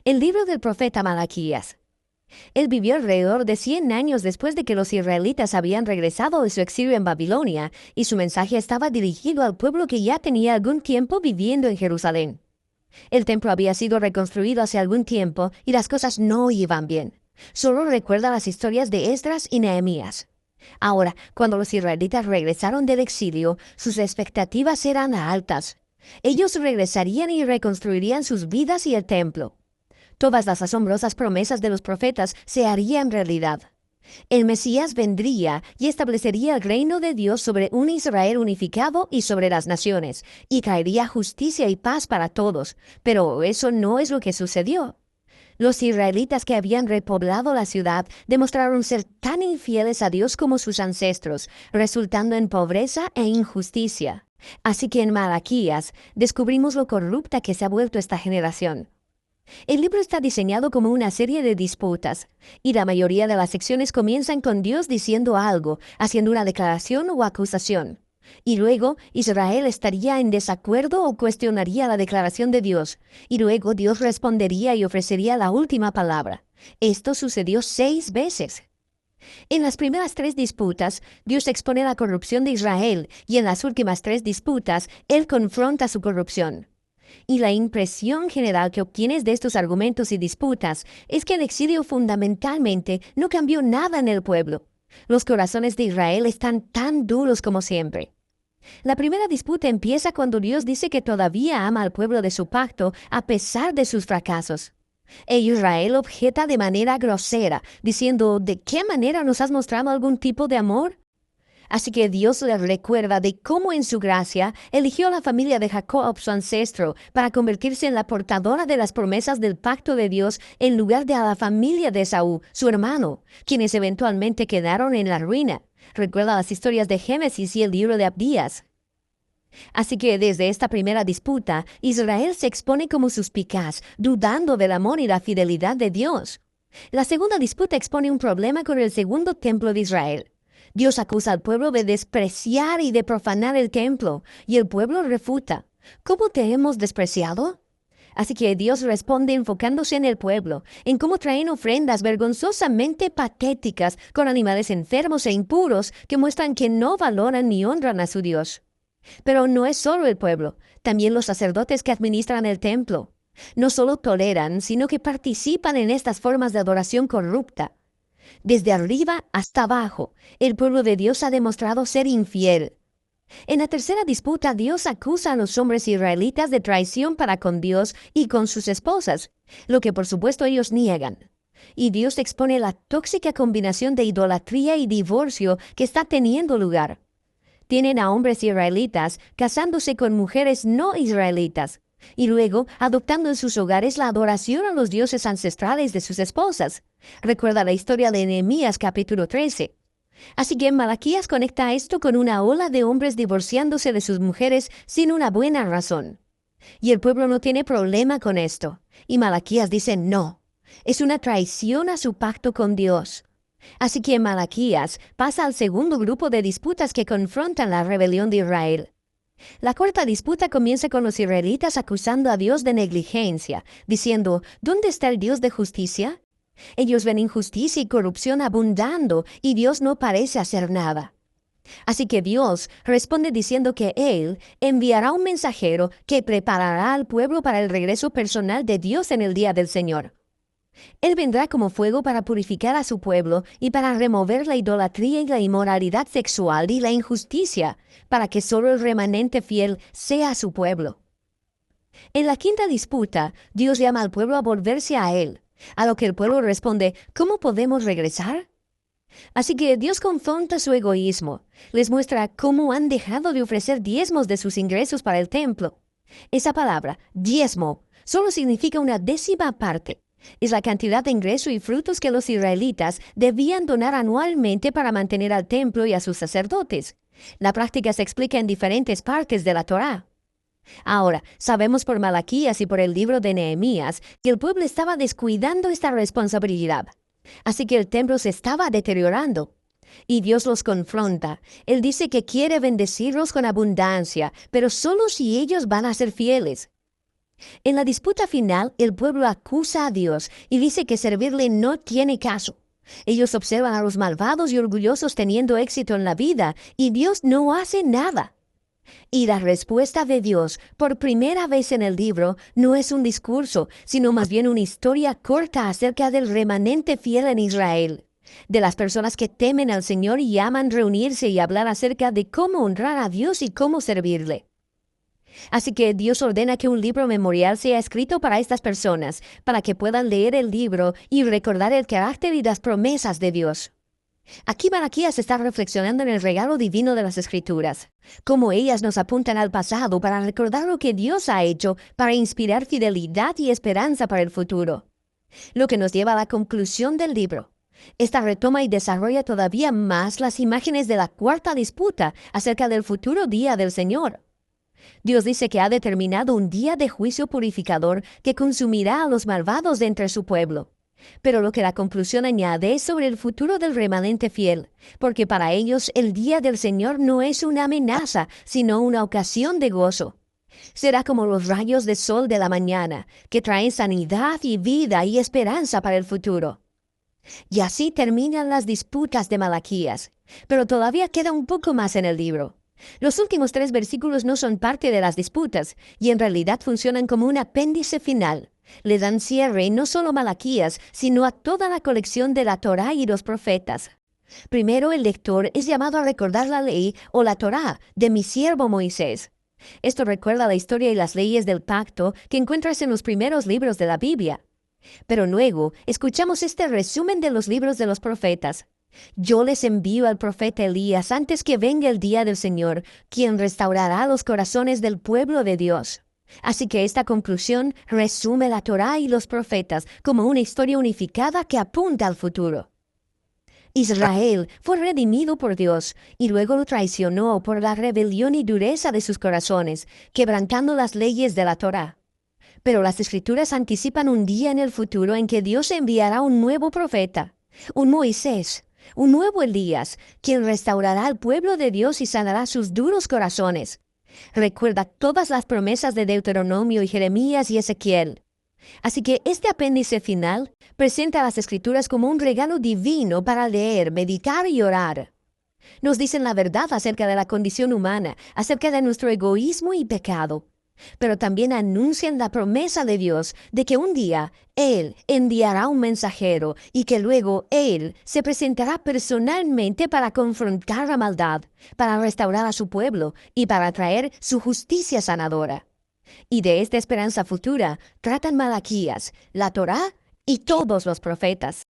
El libro del profeta Malaquías. Él vivió alrededor de 100 años después de que los israelitas habían regresado de su exilio en Babilonia, y su mensaje estaba dirigido al pueblo que ya tenía algún tiempo viviendo en Jerusalén. El templo había sido reconstruido hace algún tiempo y las cosas no iban bien. Solo recuerda las historias de Esdras y Nehemías. Ahora, cuando los israelitas regresaron del exilio, sus expectativas eran altas. Ellos regresarían y reconstruirían sus vidas y el templo. Todas las asombrosas promesas de los profetas se harían realidad. El Mesías vendría y establecería el reino de Dios sobre un Israel unificado y sobre las naciones, y traería justicia y paz para todos. Pero eso no es lo que sucedió. Los israelitas que habían repoblado la ciudad demostraron ser tan infieles a Dios como sus ancestros, resultando en pobreza e injusticia. Así que en Malaquías descubrimos lo corrupta que se ha vuelto esta generación. El libro está diseñado como una serie de disputas, y la mayoría de las secciones comienzan con Dios diciendo algo, haciendo una declaración o acusación. Y luego Israel estaría en desacuerdo o cuestionaría la declaración de Dios, y luego Dios respondería y ofrecería la última palabra. Esto sucedió 6 veces. En las primeras 3 disputas, Dios expone la corrupción de Israel, y en las últimas 3 disputas, Él confronta su corrupción. Y la impresión general que obtienes de estos argumentos y disputas es que el exilio fundamentalmente no cambió nada en el pueblo. Los corazones de Israel están tan duros como siempre. La primera disputa empieza cuando Dios dice que todavía ama al pueblo de su pacto a pesar de sus fracasos. E Israel objeta de manera grosera, diciendo: ¿de qué manera nos has mostrado algún tipo de amor? Así que Dios les recuerda de cómo en su gracia eligió a la familia de Jacob, su ancestro, para convertirse en la portadora de las promesas del pacto de Dios en lugar de a la familia de Esaú, su hermano, quienes eventualmente quedaron en la ruina. Recuerda las historias de Génesis y el libro de Abdías. Así que desde esta primera disputa, Israel se expone como suspicaz, dudando del amor y la fidelidad de Dios. La segunda disputa expone un problema con el segundo templo de Israel. Dios acusa al pueblo de despreciar y de profanar el templo, y el pueblo refuta: ¿cómo te hemos despreciado? Así que Dios responde enfocándose en el pueblo, en cómo traen ofrendas vergonzosamente patéticas con animales enfermos e impuros que muestran que no valoran ni honran a su Dios. Pero no es solo el pueblo, también los sacerdotes que administran el templo. No solo toleran, sino que participan en estas formas de adoración corrupta. Desde arriba hasta abajo, el pueblo de Dios ha demostrado ser infiel. En la tercera disputa, Dios acusa a los hombres israelitas de traición para con Dios y con sus esposas, lo que por supuesto ellos niegan. Y Dios expone la tóxica combinación de idolatría y divorcio que está teniendo lugar. Tienen a hombres israelitas casándose con mujeres no israelitas, y luego adoptando en sus hogares la adoración a los dioses ancestrales de sus esposas. Recuerda la historia de Nehemías capítulo 13. Así que Malaquías conecta esto con una ola de hombres divorciándose de sus mujeres sin una buena razón. Y el pueblo no tiene problema con esto. Y Malaquías dice no. Es una traición a su pacto con Dios. Así que Malaquías pasa al segundo grupo de disputas que confrontan la rebelión de Israel. La cuarta disputa comienza con los israelitas acusando a Dios de negligencia, diciendo: ¿dónde está el Dios de justicia? Ellos ven injusticia y corrupción abundando, y Dios no parece hacer nada. Así que Dios responde diciendo que Él enviará un mensajero que preparará al pueblo para el regreso personal de Dios en el día del Señor. Él vendrá como fuego para purificar a su pueblo y para remover la idolatría y la inmoralidad sexual y la injusticia, para que solo el remanente fiel sea su pueblo. En la quinta disputa, Dios llama al pueblo a volverse a Él, a lo que el pueblo responde: ¿cómo podemos regresar? Así que Dios confronta su egoísmo, les muestra cómo han dejado de ofrecer diezmos de sus ingresos para el templo. Esa palabra, diezmo, solo significa una décima parte. Es la cantidad de ingreso y frutos que los israelitas debían donar anualmente para mantener al templo y a sus sacerdotes. La práctica se explica en diferentes partes de la Torá. Ahora, sabemos por Malaquías y por el libro de Nehemías que el pueblo estaba descuidando esta responsabilidad. Así que el templo se estaba deteriorando. Y Dios los confronta. Él dice que quiere bendecirlos con abundancia, pero solo si ellos van a ser fieles. En la disputa final, el pueblo acusa a Dios y dice que servirle no tiene caso. Ellos observan a los malvados y orgullosos teniendo éxito en la vida y Dios no hace nada. Y la respuesta de Dios, por primera vez en el libro, no es un discurso, sino más bien una historia corta acerca del remanente fiel en Israel, de las personas que temen al Señor y aman reunirse y hablar acerca de cómo honrar a Dios y cómo servirle. Así que Dios ordena que un libro memorial sea escrito para estas personas, para que puedan leer el libro y recordar el carácter y las promesas de Dios. Aquí Malaquías está reflexionando en el regalo divino de las Escrituras, cómo ellas nos apuntan al pasado para recordar lo que Dios ha hecho para inspirar fidelidad y esperanza para el futuro. Lo que nos lleva a la conclusión del libro. Esta retoma y desarrolla todavía más las imágenes de la cuarta disputa acerca del futuro día del Señor. Dios dice que ha determinado un día de juicio purificador que consumirá a los malvados de entre su pueblo. Pero lo que la conclusión añade es sobre el futuro del remanente fiel, porque para ellos el día del Señor no es una amenaza, sino una ocasión de gozo. Será como los rayos de sol de la mañana, que traen sanidad y vida y esperanza para el futuro. Y así terminan las disputas de Malaquías, pero todavía queda un poco más en el libro. Los últimos 3 versículos no son parte de las disputas, y en realidad funcionan como un apéndice final. Le dan cierre no solo a Malaquías, sino a toda la colección de la Torá y los profetas. Primero, el lector es llamado a recordar la ley o la Torá de mi siervo Moisés. Esto recuerda la historia y las leyes del pacto que encuentras en los primeros libros de la Biblia. Pero luego, escuchamos este resumen de los libros de los profetas. Yo les envío al profeta Elías antes que venga el día del Señor, quien restaurará los corazones del pueblo de Dios. Así que esta conclusión resume la Torá y los profetas como una historia unificada que apunta al futuro. Israel fue redimido por Dios y luego lo traicionó por la rebelión y dureza de sus corazones, quebrantando las leyes de la Torá. Pero las Escrituras anticipan un día en el futuro en que Dios enviará un nuevo profeta, un Moisés, un nuevo Elías, quien restaurará al pueblo de Dios y sanará sus duros corazones. Recuerda todas las promesas de Deuteronomio y Jeremías y Ezequiel. Así que este apéndice final presenta las Escrituras como un regalo divino para leer, meditar y orar. Nos dicen la verdad acerca de la condición humana, acerca de nuestro egoísmo y pecado. Pero también anuncian la promesa de Dios de que un día Él enviará un mensajero y que luego Él se presentará personalmente para confrontar la maldad, para restaurar a su pueblo y para traer su justicia sanadora. Y de esta esperanza futura tratan Malaquías, la Torá y todos los profetas.